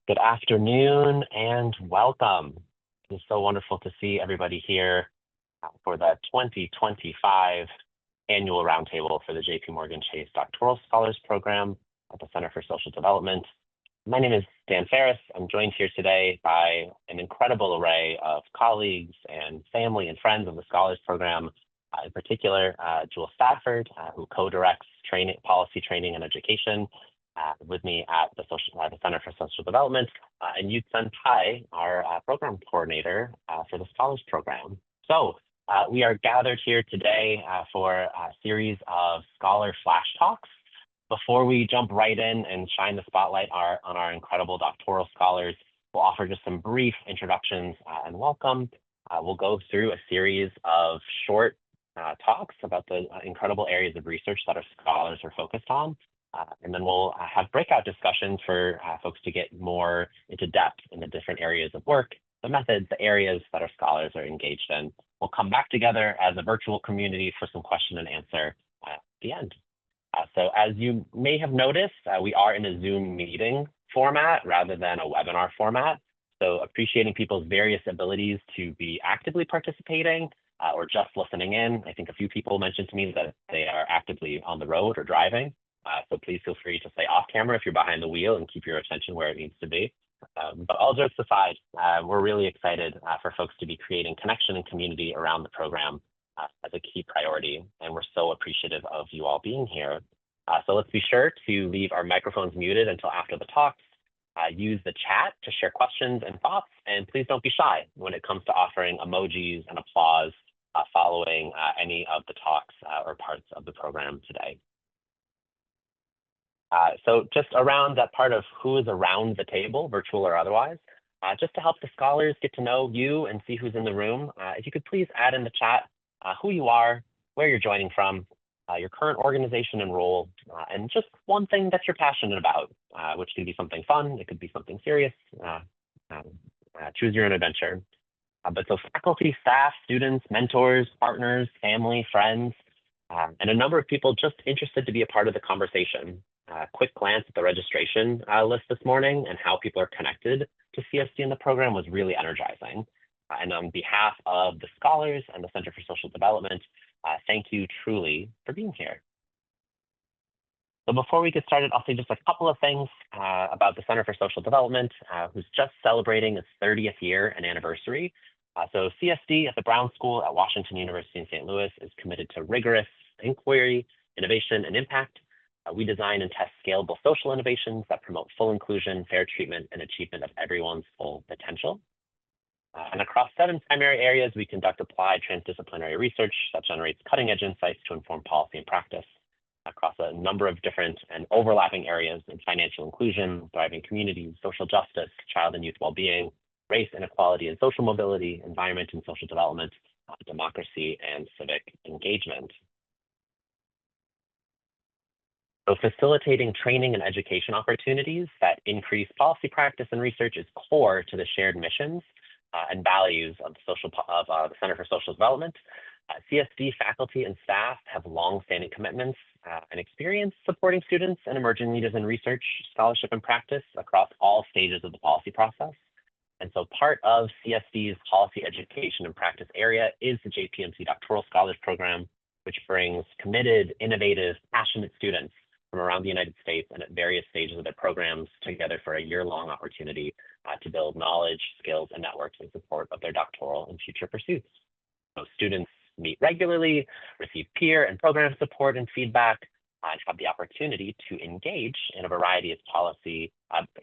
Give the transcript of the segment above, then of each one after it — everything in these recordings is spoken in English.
Good afternoon and welcome. It's so wonderful to see everybody here for the 2025 annual roundtable for the JPMorgan Chase Doctoral Scholars Program at the Center for Social Development. My name is Dan Ferris. I'm joined here today by an incredible array of colleagues and family and friends of the Scholars Program, in particular, Jewel Stafford, who co-directs policy training and education with me at the Center for Social Development, and Yutsun Pai, our program coordinator for the Scholars Program. So we are gathered here today for a series of scholar flash talks. Before we jump right in and shine the spotlight on our incredible doctoral scholars, we'll offer just some brief introductions and welcome. We'll go through a series of short talks about the incredible areas of research that our scholars are focused on. And then we'll have breakout discussions for folks to get more into depth in the different areas of work, the methods, the areas that our scholars are engaged in. We'll come back together as a virtual community for some question and answer at the end. So as you may have noticed, we are in a Zoom meeting format rather than a webinar format. So appreciating people's various abilities to be actively participating or just listening in. I think a few people mentioned to me that they are actively on the road or driving. So please feel free to stay off camera if you're behind the wheel and keep your attention where it needs to be. But all jokes aside, we're really excited for folks to be creating connection and community around the program as a key priority. And we're so appreciative of you all being here. So let's be sure to leave our microphones muted until after the talks. Use the chat to share questions and thoughts. And please don't be shy when it comes to offering emojis and applause following any of the talks or parts of the program today. So just around that part of who is around the table, virtual or otherwise, just to help the scholars get to know you and see who's in the room, if you could please add in the chat who you are, where you're joining from, your current organization and role, and just one thing that you're passionate about, which could be something fun, it could be something serious, choose your own adventure. But so faculty, staff, students, mentors, partners, family, friends, and a number of people just interested to be a part of the conversation. Quick glance at the registration list this morning and how people are connected to CSD in the program was really energizing. And on behalf of the scholars and the Center for Social Development, thank you truly for being here. So before we get started, I'll say just a couple of things about the Center for Social Development, who's just celebrating its 30th year and anniversary. So CSD at the Brown School at Washington University in St. Louis is committed to rigorous inquiry, innovation, and impact. We design and test scalable social innovations that promote full inclusion, fair treatment, and achievement of everyone's full potential. And across 7 primary areas, we conduct applied transdisciplinary research that generates cutting-edge insights to inform policy and practice across a number of different and overlapping areas in financial inclusion, thriving communities, social justice, child and youth well-being, race inequality and social mobility, environment and social development, democracy, and civic engagement. So facilitating training and education opportunities that increase policy practice and research is core to the shared missions and values of the Center for Social Development. CSD faculty and staff have long-standing commitments and experience supporting students and emerging leaders in research, scholarship, and practice across all stages of the policy process. And so part of CSD's policy education and practice area is the JPMC Doctoral Scholars Program, which brings committed, innovative, passionate students from around the United States and at various stages of their programs together for a year-long opportunity to build knowledge, skills, and networks in support of their doctoral and future pursuits. So students meet regularly, receive peer and program support and feedback, and have the opportunity to engage in a variety of policy,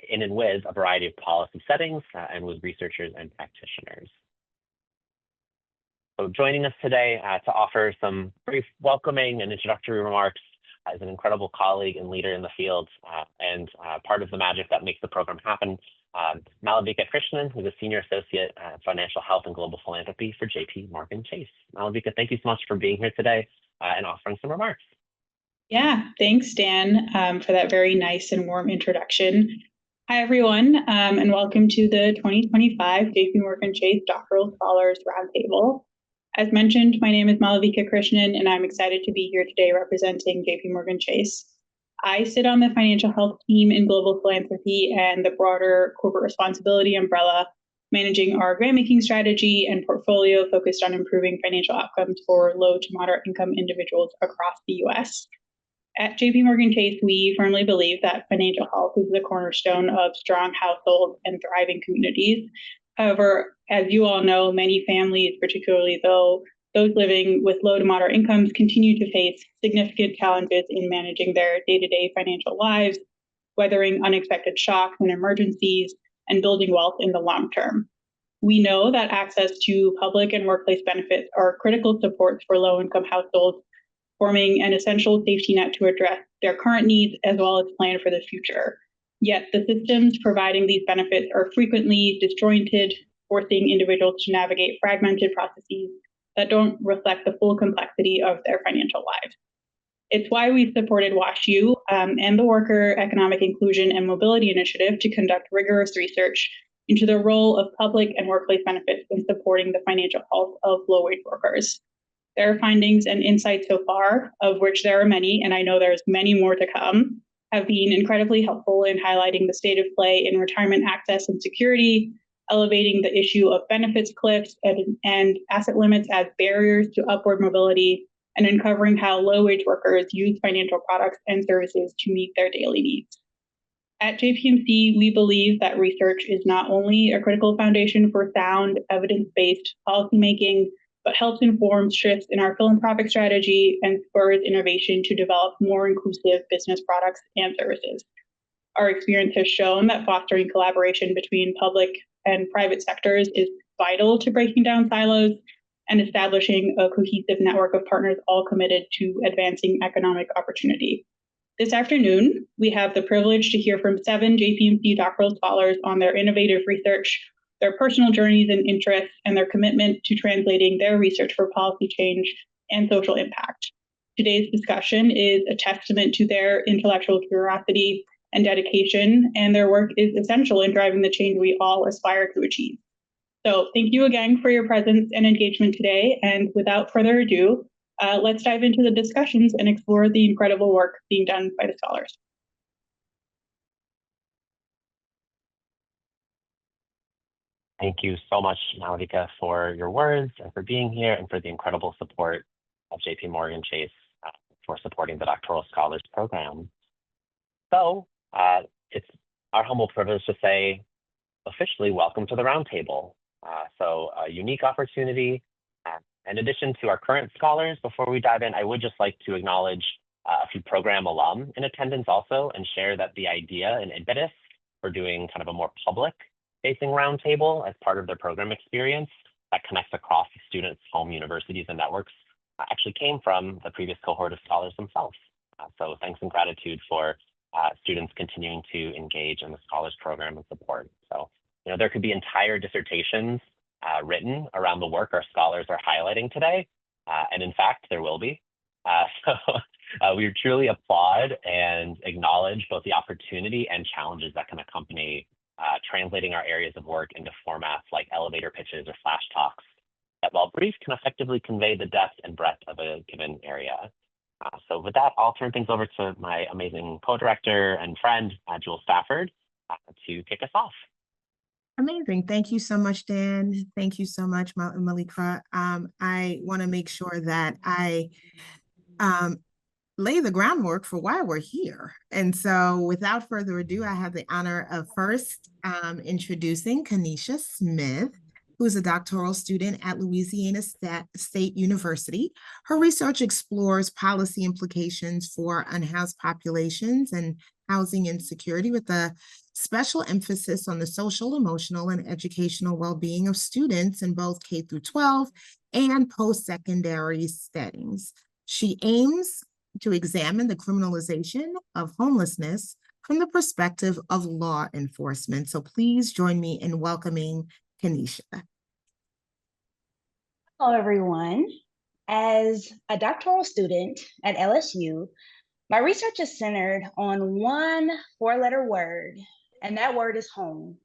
in and with a variety of policy settings and with researchers and practitioners. So joining us today to offer some brief welcoming and introductory remarks is an incredible colleague and leader in the field and part of the magic that makes the program happen. Malavika Krishnan, who's a Senior Associate at Financial Health and Global Philanthropy for JPMorgan Chase. Malavika, thank you so much for being here today and offering some remarks. Yeah, thanks, Dan, for that very nice and warm introduction. Hi, everyone, and welcome to the 2025 JPMorgan Chase Doctoral Scholars Roundtable. As mentioned, my name is Malavika Krishnan, and I'm excited to be here today representing JPMorgan Chase. I sit on the financial health team in global philanthropy and the broader corporate responsibility umbrella, managing our grant making strategy and portfolio focused on improving financial outcomes for low to moderate income individuals across the US. At JPMorgan Chase, we firmly believe that financial health is the cornerstone of strong households and thriving communities. However, as you all know, many families, particularly those living with low to moderate incomes, continue to face significant challenges in managing their day-to-day financial lives, weathering unexpected shocks and emergencies, and building wealth in the long term. We know that access to public and workplace benefits are critical supports for low-income households, forming an essential safety net to address their current needs as well as plan for the future. Yet the systems providing these benefits are frequently disjointed, forcing individuals to navigate fragmented processes that don't reflect the full complexity of their financial lives. It's why we've supported WashU and the Worker Economic Inclusion and Mobility Initiative to conduct rigorous research into the role of public and workplace benefits in supporting the financial health of low-wage workers. Their findings and insights so far, of which there are many, and I know there's many more to come, have been incredibly helpful in highlighting the state of play in retirement access and security, elevating the issue of benefits cliffs and asset limits as barriers to upward mobility, and uncovering how low-wage workers use financial products and services to meet their daily needs. At JPMC, we believe that research is not only a critical foundation for sound, evidence-based policymaking, but helps inform shifts in our philanthropic strategy and spurs innovation to develop more inclusive business products and services. Our experience has shown that fostering collaboration between public and private sectors is vital to breaking down silos and establishing a cohesive network of partners all committed to advancing economic opportunity. This afternoon, we have the privilege to hear from 7 JPMC doctoral scholars on their innovative research, their personal journeys and interests, and their commitment to translating their research for policy change and social impact. Today's discussion is a testament to their intellectual curiosity and dedication, and their work is essential in driving the change we all aspire to achieve. So thank you again for your presence and engagement today, and without further ado, let's dive into the discussions and explore the incredible work being done by the scholars. Thank you so much, Malvika, for your words and for being here and for the incredible support of JPMorgan Chase for supporting the Doctoral Scholars Program. So it's our humble privilege to say officially welcome to the roundtable. So a unique opportunity. In addition to our current scholars, before we dive in, I would just like to acknowledge a few program alum in attendance also and share that the idea and impetus for doing kind of a more public-facing roundtable as part of their program experience that connects across students, home universities, and networks actually came from the previous cohort of scholars themselves. So thanks and gratitude for students continuing to engage in the scholars program and support. So, you know, there could be entire dissertations written around the work our scholars are highlighting today. And in fact, there will be. So we truly applaud and acknowledge both the opportunity and challenges that can accompany translating our areas of work into formats like elevator pitches or flash talks that, while brief, can effectively convey the depth and breadth of a given area. So with that, I'll turn things over to my amazing co-director and friend, Jewel Stafford, to kick us off. Amazing. Thank you so much, Dan. Thank you so much, Malika. I want to make sure that I lay the groundwork for why we're here. And so without further ado, I have the honor of first introducing Kanisha Smith, who is a doctoral student at Louisiana State University. Her research explores policy implications for unhoused populations and housing insecurity with a special emphasis on the social, emotional, and educational well-being of students in both K through 12 and post-secondary settings. She aims to examine the criminalization of homelessness from the perspective of law enforcement. So please join me in welcoming Kanisha. Hello, everyone. As a doctoral student at LSU, my research is centered on one four-letter word, and that word is home.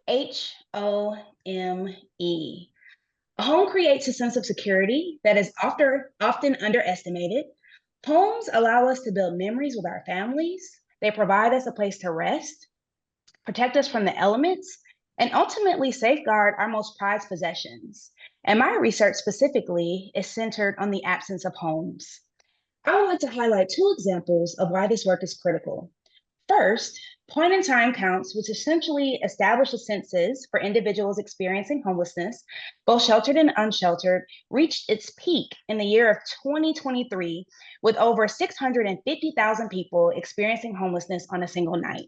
H-O-M-E. A home creates a sense of security that is often underestimated, Homes allow us to build memories with our families. They provide us a place to rest, protect us from the elements, and ultimately safeguard our most prized possessions. And my research specifically is centered on the absence of homes. I would like to highlight two examples of why this work is critical. First, point in time counts, which essentially establish a census for individuals experiencing homelessness, both sheltered and unsheltered, reached its peak in the year of 2023 with over 650,000 people experiencing homelessness on a single night.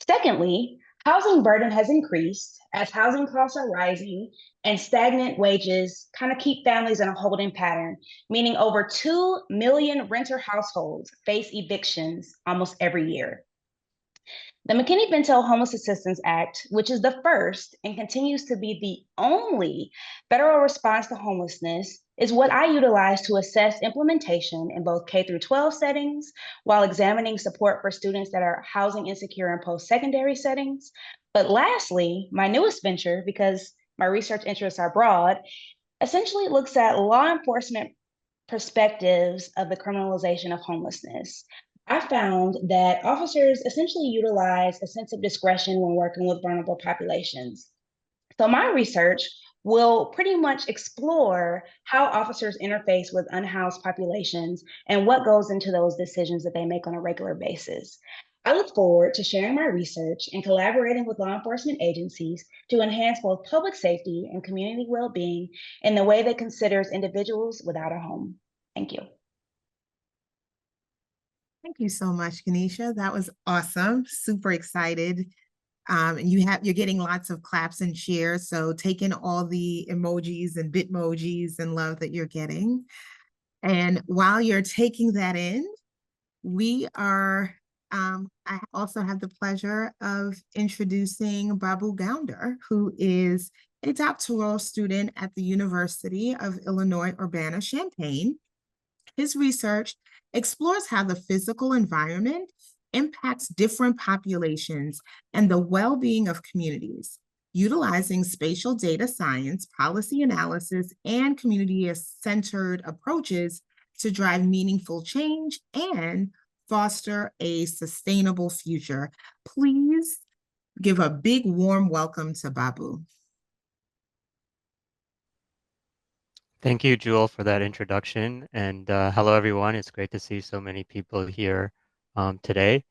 Secondly, housing burden has increased as housing costs are rising and stagnant wages kind of keep families in a holding pattern, meaning over 2 million renter households face evictions almost every year. The McKinney-Vento Homeless Assistance Act, which is the first and continues to be the only federal response to homelessness, is what I utilize to assess implementation in both K through 12 settings while examining support for students that are housing insecure in post-secondary settings. But lastly, my newest venture, because my research interests are broad, essentially looks at law enforcement perspectives of the criminalization of homelessness. I found that officers essentially utilize a sense of discretion when working with vulnerable populations. So, my research will pretty much explore how officers interface with unhoused populations and what goes into those decisions that they make on a regular basis. I look forward to sharing my research and collaborating with law enforcement agencies to enhance both public safety and community well being in the way that considers individuals without a home. Thank you. Thank you so much, Kanisha. That was awesome. Super excited. And you're getting lots of claps and shares. So take in all the emojis and bitmojis and love that you're getting. And while you're taking that in, I also have the pleasure of introducing Babu Gounder, who is a doctoral student at the University of Illinois Urbana-Champaign. His research explores how the physical environment impacts different populations and the well-being of communities, utilizing spatial data science, policy analysis, and community-centered approaches to drive meaningful change and foster a sustainable future. Please give a big warm welcome to Babu. Thank you, Jewel, for that introduction. And hello, everyone. It's great to see so many people here today.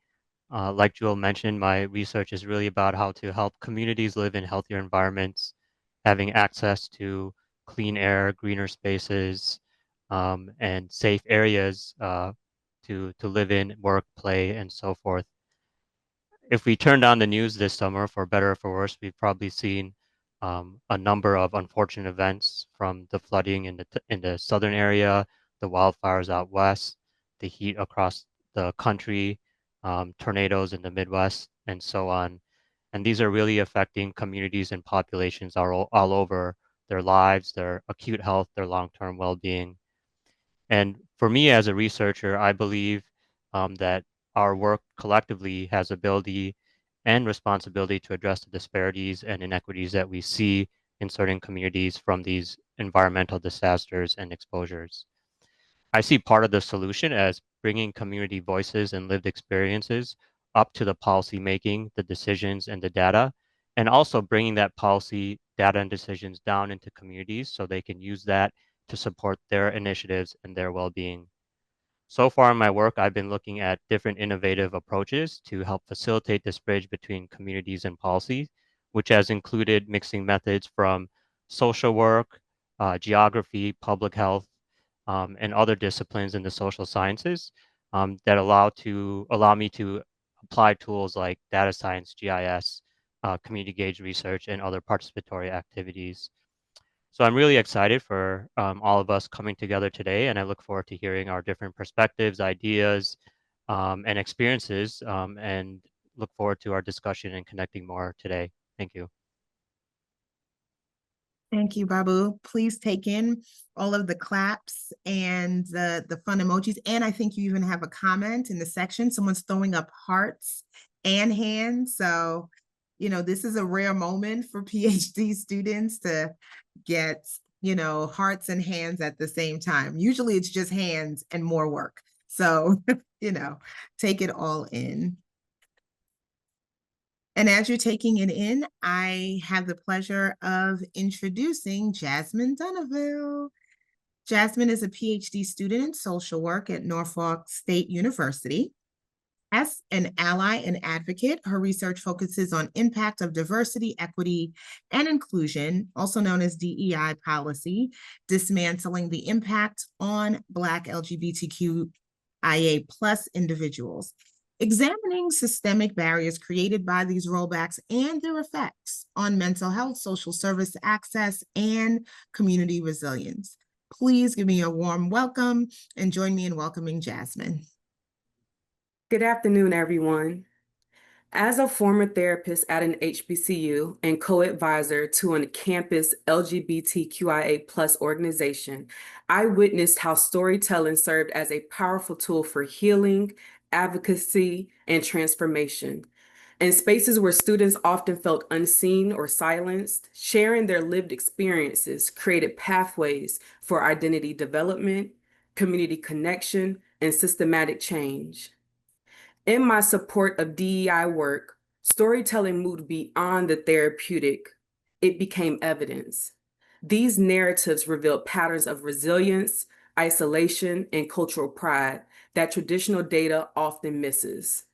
Like Jewel mentioned, my research is really about how to help communities live in healthier environments, having access to clean air, greener spaces, and safe areas to live in, work, play, and so forth. If we turn on the news this summer, for better or for worse, we've probably seen a number of unfortunate events, from the flooding in the southern area, the wildfires out west, the heat across the country, tornadoes in the Midwest, and so on. And these are really affecting communities and populations all over their lives, their acute health, their long-term well-being. And for me as a researcher, I believe that our work collectively has ability and responsibility to address the disparities and inequities that we see in certain communities from these environmental disasters and exposures. I see part of the solution as bringing community voices and lived experiences up to the policy making, the decisions, and the data, and also bringing that policy, data, and decisions down into communities so they can use that to support their initiatives and their well-being. So far in my work, I've been looking at different innovative approaches to help facilitate this bridge between communities and policy, which has included mixing methods from social work, geography, public health, and other disciplines in the social sciences that allow me to apply tools like data science, GIS, community engaged research, and other participatory activities. So I'm really excited for all of us coming together today, and I look forward to hearing our different perspectives, ideas, and experiences, and look forward to our discussion and connecting more today. Thank you. Thank you, Babu. Please take in all of the claps and the fun emojis. And I think you even have a comment in the section. Someone's throwing up hearts and hands. So, this is a rare moment for PhD students to get hearts and hands at the same time. Usually it's just hands and more work. So, take it all in. And as you're taking it in, I have the pleasure of introducing Jasmine Dunaville. Jasmine is a PhD student in social work at Norfolk State University. As an ally and advocate, her research focuses on impact of diversity, equity, and inclusion, also known as DEI policy, dismantling the impact on Black LGBTQIA+ individuals, examining systemic barriers created by these rollbacks and their effects on mental health, social service access, and community resilience. Please give me a warm welcome and join me in welcoming Jasmine. Good afternoon, everyone. As a former therapist at an HBCU and co-advisor to a campus LGBTQIA+ organization, I witnessed how storytelling served as a powerful tool for healing, advocacy, and transformation. In spaces where students often felt unseen or silenced, sharing their lived experiences created pathways for identity development, community connection, and systematic change. In my support of DEI work, storytelling moved beyond the therapeutic. It became evidence. These narratives revealed patterns of resilience, isolation, and cultural pride that traditional data often misses.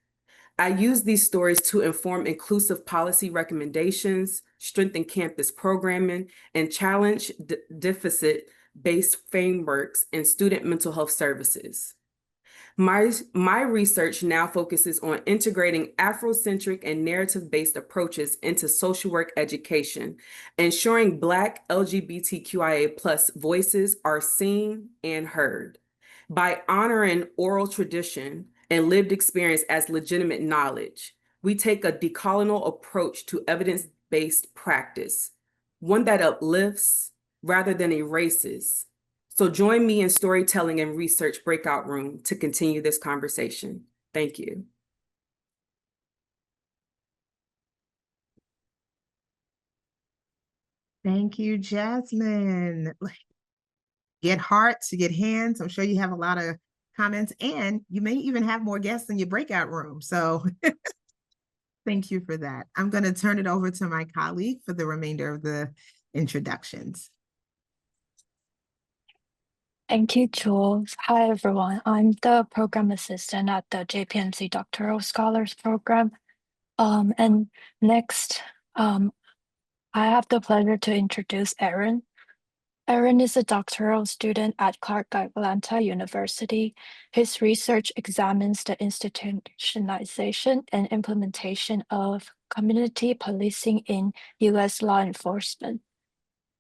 I use these stories to inform inclusive policy recommendations, strengthen campus programming, and challenge deficit-based frameworks in student mental health services. My research now focuses on integrating Afrocentric and narrative-based approaches into social work education, ensuring Black LGBTQIA+ voices are seen and heard. By honoring oral tradition and lived experience as legitimate knowledge, we take a decolonial approach to evidence-based practice, one that uplifts rather than erases. So join me in storytelling and research breakout room to continue this conversation. Thank you. Thank you, Jasmine. Get hearts, you get hands. I'm sure you have a lot of comments, and you may even have more guests in your breakout room. So thank you for that. I'm going to turn it over to my colleague for the remainder of the introductions. Thank you, Jules. Hi, everyone. I'm the program assistant at the JPMC Doctoral Scholars Program. And next, I have the pleasure to introduce Erin. Erin is a doctoral student at Clark Atlanta University. His research examines the institutionalization and implementation of community policing in U.S. law enforcement.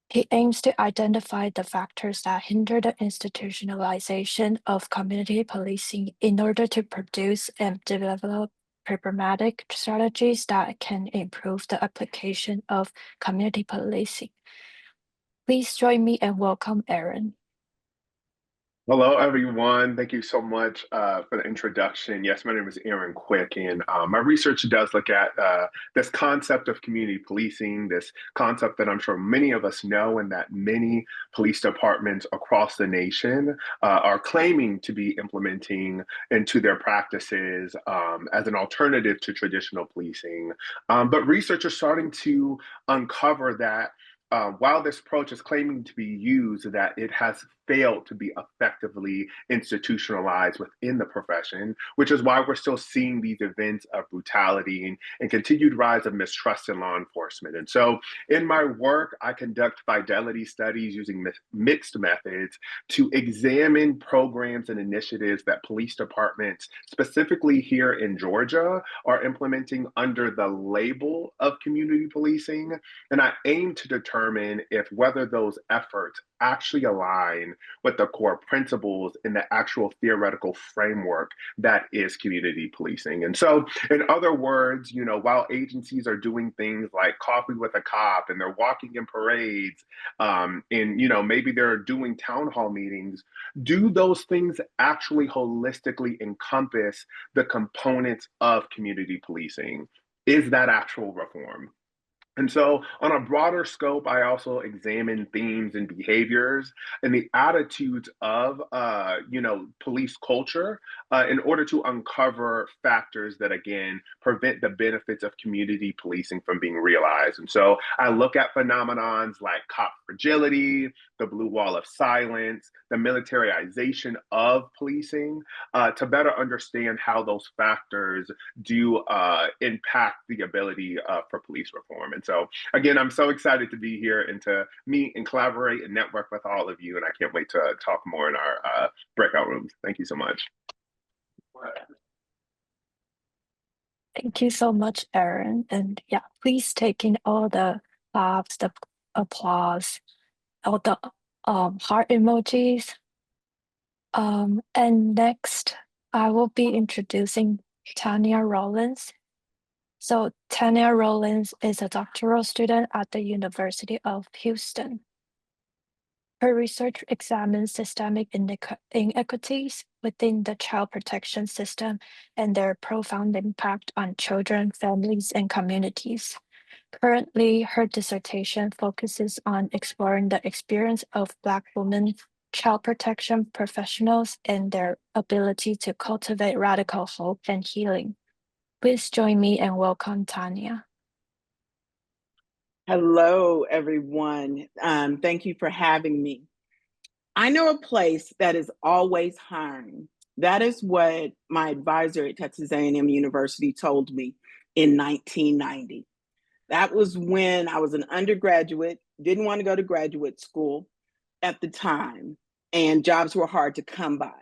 He aims to identify the factors that hinder the institutionalization of community policing in order to produce and develop programmatic strategies that can improve the application of community policing. Please join me and welcome Erin. Hello, everyone. Thank you so much for the introduction. Yes, my name is Aaron Quick, and my research does look at this concept of community policing, this concept that I'm sure many of us know and that many police departments across the nation are claiming to be implementing into their practices as an alternative to traditional policing. But research is starting to uncover that while this approach is claiming to be used, that it has failed to be effectively institutionalized within the profession, which is why we're still seeing these events of brutality and continued rise of mistrust in law enforcement. And so in my work, I conduct fidelity studies using mixed methods to examine programs and initiatives that police departments, specifically here in Georgia, are implementing under the label of community policing. And I aim to determine if whether those efforts actually align with the core principles in the actual theoretical framework that is community policing. And so, in other words, while agencies are doing things like coffee with a cop and they're walking in parades, and maybe they're doing town hall meetings, do those things actually holistically encompass the components of community policing? Is that actual reform? And so, on a broader scope, I also examine themes and behaviors and the attitudes of, police culture in order to uncover factors that, again, prevent the benefits of community policing from being realized. And so, I look at phenomenons like cop fragility, the blue wall of silence, the militarization of policing, to better understand how those factors do impact the ability for police reform. And so, again, I'm so excited to be here and to meet and collaborate and network with all of you. And I can't wait to talk more in our breakout rooms. Thank you so much. Thank you so much, Aaron. And yeah, please take in all the claps, the applause, all the heart emojis. And next, I will be introducing Tanya Rollins. So Tanya Rollins is a doctoral student at the University of Houston. Her research examines systemic inequities within the child protection system and their profound impact on children, families, and communities. Currently, her dissertation focuses on exploring the experience of Black women child protection professionals and their ability to cultivate radical hope and healing. Please join me and welcome Tanya. Hello, everyone. Thank you for having me. I know a place that is always hiring. That is what my advisor at Texas A&M University told me in 1990. That was when I was an undergraduate, didn't want to go to graduate school at the time, and jobs were hard to come by.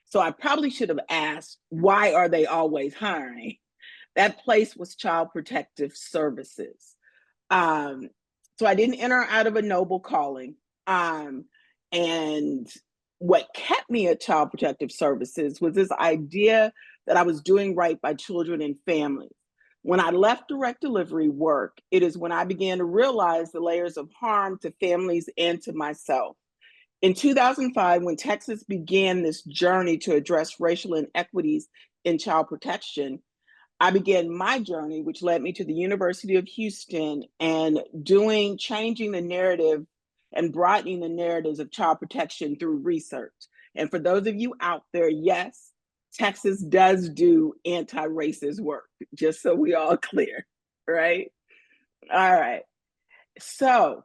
So I probably should have asked, why are they always hiring? That place was Child Protective Services. So I didn't enter out of a noble calling. And what kept me at Child Protective Services was this idea that I was doing right by children and families. When I left direct delivery work, it is when I began to realize the layers of harm to families and to myself. In 2005, when Texas began this journey to address racial inequities in child protection, I began my journey, which led me to the University of Houston and changing the narrative and broadening the narratives of child protection through research. And for those of you out there, yes, Texas does do anti-racist work, just so we all clear, right? All right. So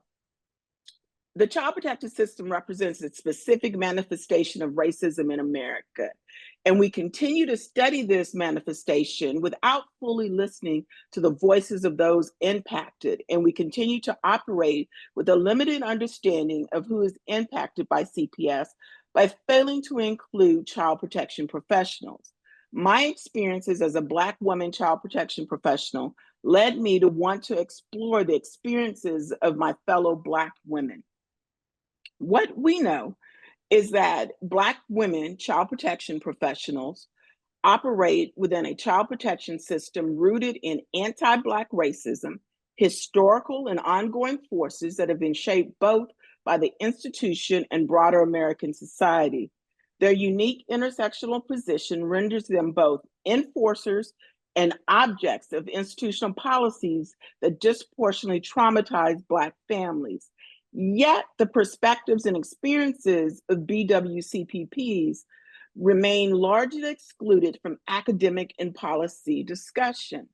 the child protective system represents a specific manifestation of racism in America. And we continue to study this manifestation without fully listening to the voices of those impacted. And we continue to operate with a limited understanding of who is impacted by CPS by failing to include child protection professionals. My experiences as a Black woman child protection professional led me to want to explore the experiences of my fellow Black women. What we know is that Black women child protection professionals operate within a child protection system rooted in anti-Black racism, historical and ongoing forces that have been shaped both by the institution and broader American society. Their unique intersectional position renders them both enforcers and objects of institutional policies that disproportionately traumatize Black families. Yet the perspectives and experiences of BWCPPs remain largely excluded from academic and policy discussions.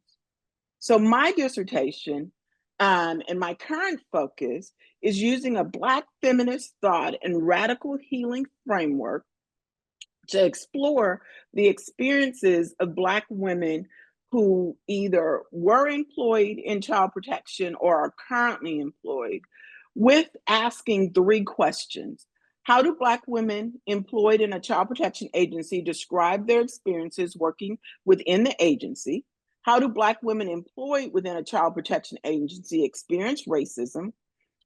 So my dissertation and my current focus is using a Black feminist thought and radical healing framework to explore the experiences of Black women who either were employed in child protection or are currently employed, with asking three questions. How do Black women employed in a child protection agency describe their experiences working within the agency? How do Black women employed within a child protection agency experience racism?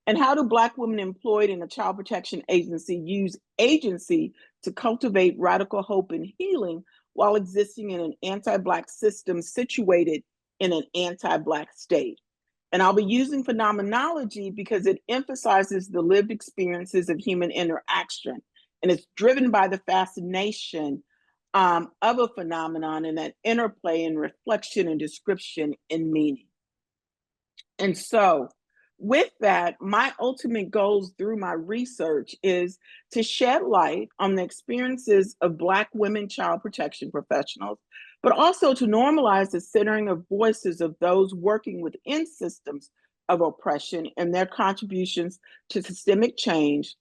And how do Black women employed in a child protection agency use agency to cultivate radical hope and healing while existing in an anti-Black system situated in an anti-Black state? And I'll be using phenomenology because it emphasizes the lived experiences of human interaction. And it's driven by the fascination of a phenomenon and that interplay and reflection and description and meaning. And so with that, my ultimate goals through my research is to shed light on the experiences of Black women child protection professionals, but also to normalize the centering of voices of those working within systems of oppression and their contributions to systemic change,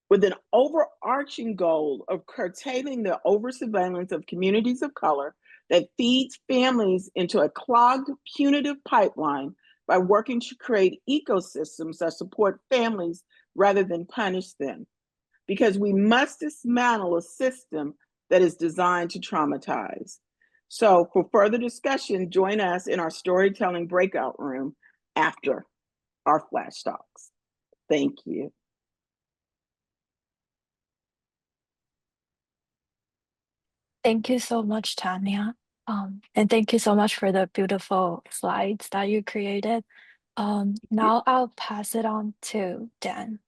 with an overarching goal of curtailing the oversurveillance of communities of color that feeds families into a clogged, punitive pipeline by working to create ecosystems that support families rather than punish them. Because we must dismantle a system that is designed to traumatize. So for further discussion, join us in our storytelling breakout room after our flash talks. Thank you. Thank you so much, Tanya. And thank you so much for the beautiful slides that you created. Now I'll pass it on to Dan.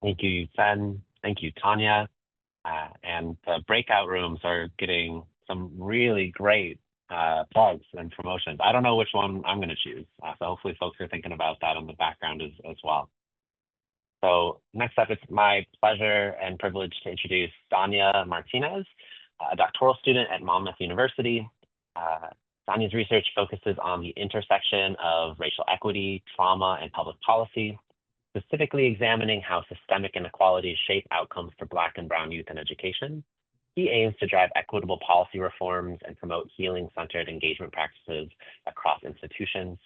Thank you, Sen. Thank you, Tanya. And the breakout rooms are getting some really great plugs and promotions. I don't know which one I'm going to choose. So hopefully folks are thinking about that in the background as well. So next up, it's my pleasure and privilege to introduce Dania Martinez, a doctoral student at Monmouth University. Dania's research focuses on the intersection of racial equity, trauma, and public policy, specifically examining how systemic inequalities shape outcomes for Black and Brown youth in education. He aims to drive equitable policy reforms and promote healing-centered engagement practices across institutions.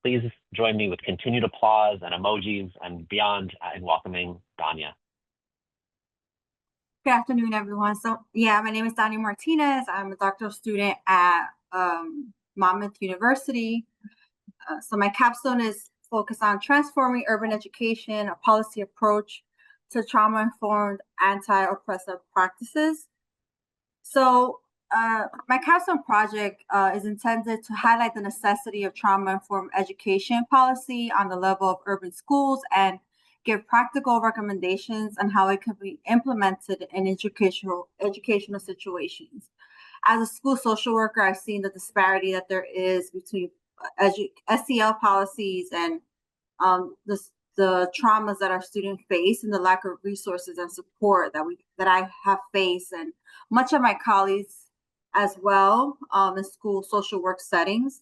Please join me with continued applause and emojis and beyond in welcoming Dania. Good afternoon, everyone. So yeah, my name is Dania Martinez. I'm a doctoral student at Monmouth University. So my capstone is focused on transforming urban education, a policy approach to trauma-informed anti-oppressive practices. So my capstone project is intended to highlight the necessity of trauma-informed education policy on the level of urban schools and give practical recommendations on how it can be implemented in educational situations. As a school social worker, I've seen the disparity that there is between SEL policies and the traumas that our students face and the lack of resources and support that I have faced, and much of my colleagues as well in school social work settings.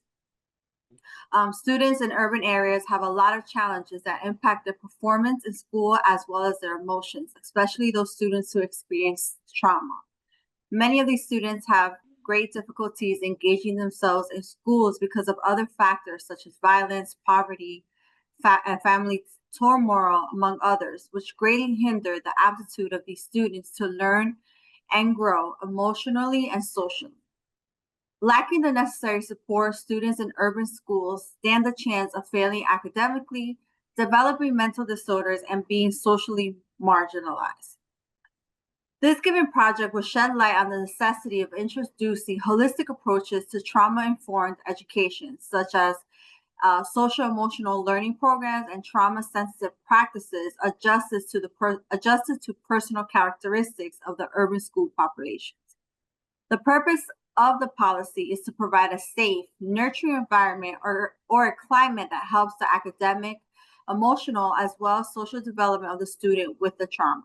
Students in urban areas have a lot of challenges that impact their performance in school as well as their emotions, especially those students who experience trauma. Many of these students have great difficulties engaging themselves in schools because of other factors such as violence, poverty, and family turmoil, among others, which greatly hinder the aptitude of these students to learn and grow emotionally and socially. Lacking the necessary support, students in urban schools stand a chance of failing academically, developing mental disorders, and being socially marginalized. This given project will shed light on the necessity of introducing holistic approaches to trauma-informed education, such as social-emotional learning programs and trauma-sensitive practices adjusted to personal characteristics of the urban school populations. The purpose of the policy is to provide a safe, nurturing environment or a climate that helps the academic, emotional, as well as social development of the student with the trauma.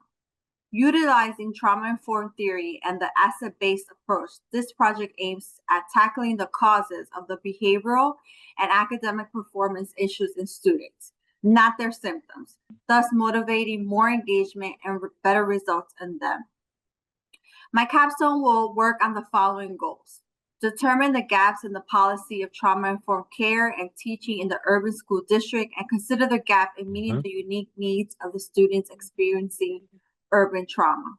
Utilizing trauma-informed theory and the asset-based approach, this project aims at tackling the causes of the behavioral and academic performance issues in students, not their symptoms, thus motivating more engagement and better results in them. My capstone will work on the following goals: determine the gaps in the policy of trauma-informed care and teaching in the urban school district, and consider the gap in meeting the unique needs of the students experiencing urban trauma.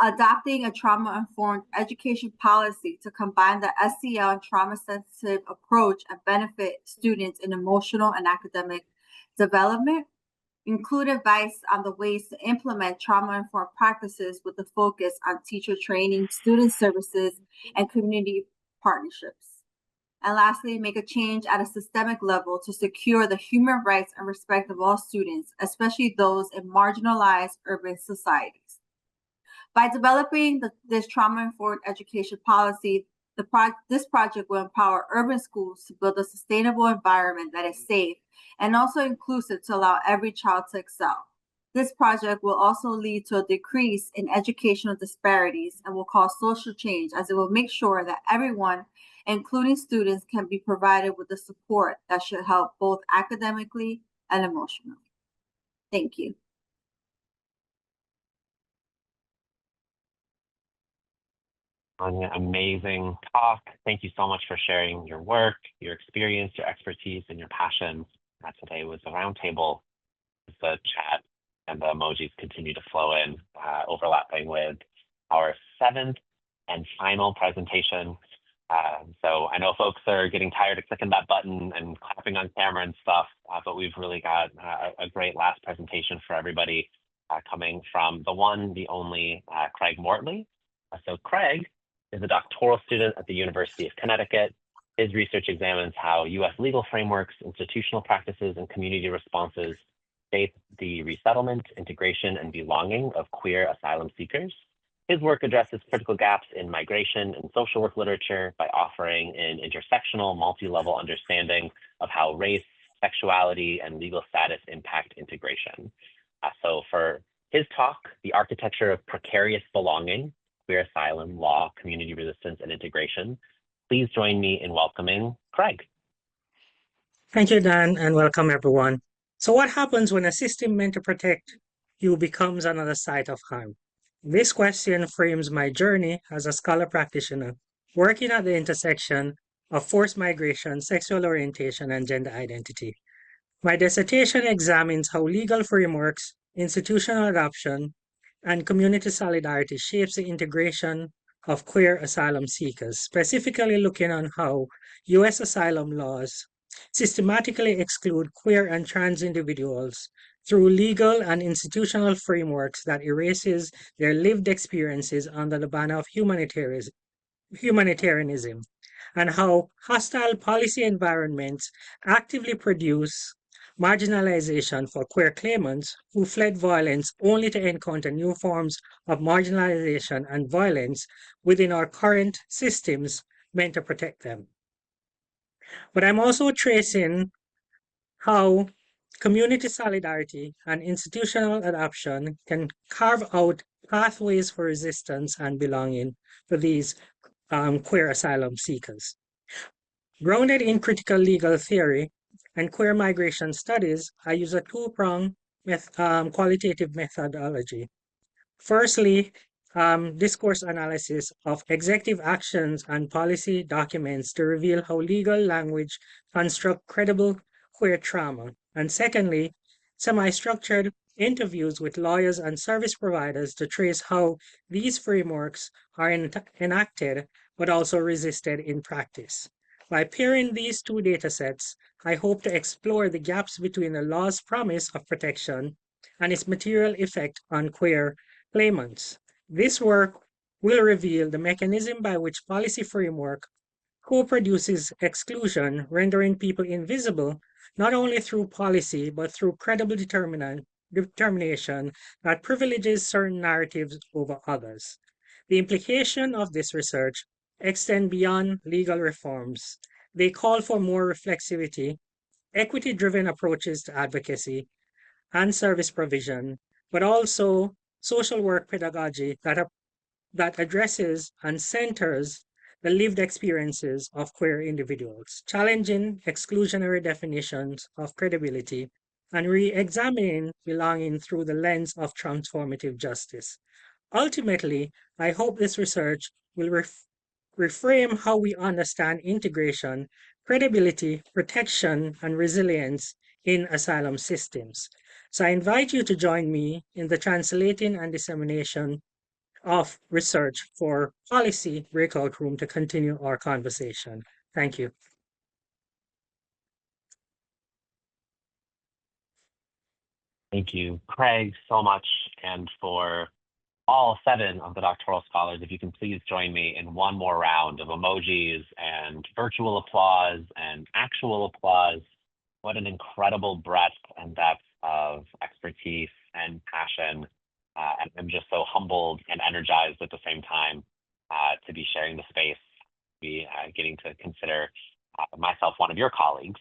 Adopting a trauma-informed education policy to combine the SEL and trauma-sensitive approach and benefit students in emotional and academic development. Include advice on the ways to implement trauma-informed practices with a focus on teacher training, student services, and community partnerships. And lastly, make a change at a systemic level to secure the human rights and respect of all students, especially those in marginalized urban societies. By developing this trauma-informed education policy, This project will empower urban schools to build a sustainable environment that is safe and also inclusive to allow every child to excel. This project will also lead to a decrease in educational disparities and will cause social change, as it will make sure that everyone, including students, can be provided with the support that should help both academically and emotionally. Thank you. An amazing talk. Thank you so much for sharing your work, your experience, your expertise, and your passion. Today was a roundtable. The chat and the emojis continue to flow in, overlapping with our 7th and final presentation. So I know folks are getting tired of clicking that button and clapping on camera and stuff, but we've really got a great last presentation for everybody coming from the one, the only Craig Mortley. So Craig is a doctoral student at the University of Connecticut. His research examines how U.S. legal frameworks, institutional practices, and community responses shape the resettlement, integration, and belonging of queer asylum seekers. His work addresses critical gaps in migration and social work literature by offering an intersectional, multi-level understanding of how race, sexuality, and legal status impact integration. So for his talk, The Architecture of Precarious Belonging, Queer Asylum, Law, Community Resistance, and Integration, please join me in welcoming Craig. Thank you, Dan, and welcome everyone. So what happens when a system meant to protect you becomes another site of harm? This question frames my journey as a scholar practitioner working at the intersection of forced migration, sexual orientation, and gender identity. My dissertation examines how legal frameworks, institutional adoption, and community solidarity shapes the integration of queer asylum seekers, specifically looking on how U.S. asylum laws systematically exclude queer and trans individuals through legal and institutional frameworks that erases their lived experiences under the banner of humanitarianism, and how hostile policy environments actively produce marginalization for queer claimants who fled violence only to encounter new forms of marginalization and violence within our current systems meant to protect them. But I'm also tracing how community solidarity and institutional adoption can carve out pathways for resistance and belonging for these queer asylum seekers. Grounded in critical legal theory and queer migration studies, I use a two-pronged qualitative methodology. Firstly, discourse analysis of executive actions and policy documents to reveal how legal language construct credible queer trauma. And secondly, semi-structured interviews with lawyers and service providers to trace how these frameworks are enacted but also resisted in practice. By pairing these two datasets, I hope to explore the gaps between the law's promise of protection and its material effect on queer claimants. This work will reveal the mechanism by which policy framework co-produces exclusion, rendering people invisible not only through policy but through credible determination that privileges certain narratives over others. The implication of this research extend beyond legal reforms. They call for more reflexivity, equity-driven approaches to advocacy and service provision, but also social work pedagogy that addresses and centers the lived experiences of queer individuals, challenging exclusionary definitions of credibility, and re-examining belonging through the lens of transformative justice. Ultimately, I hope this research will reframe how we understand integration, credibility, protection, and resilience in asylum systems. So I invite you to join me in the translating and dissemination of research for policy breakout room to continue our conversation. Thank you. Thank you, Craig, so much. And for all 7 of the doctoral scholars, if you can please join me in one more round of emojis and virtual applause and actual applause. What an incredible breadth and depth of expertise and passion. And I'm just so humbled and energized at the same time to be sharing the space me getting to consider myself one of your colleagues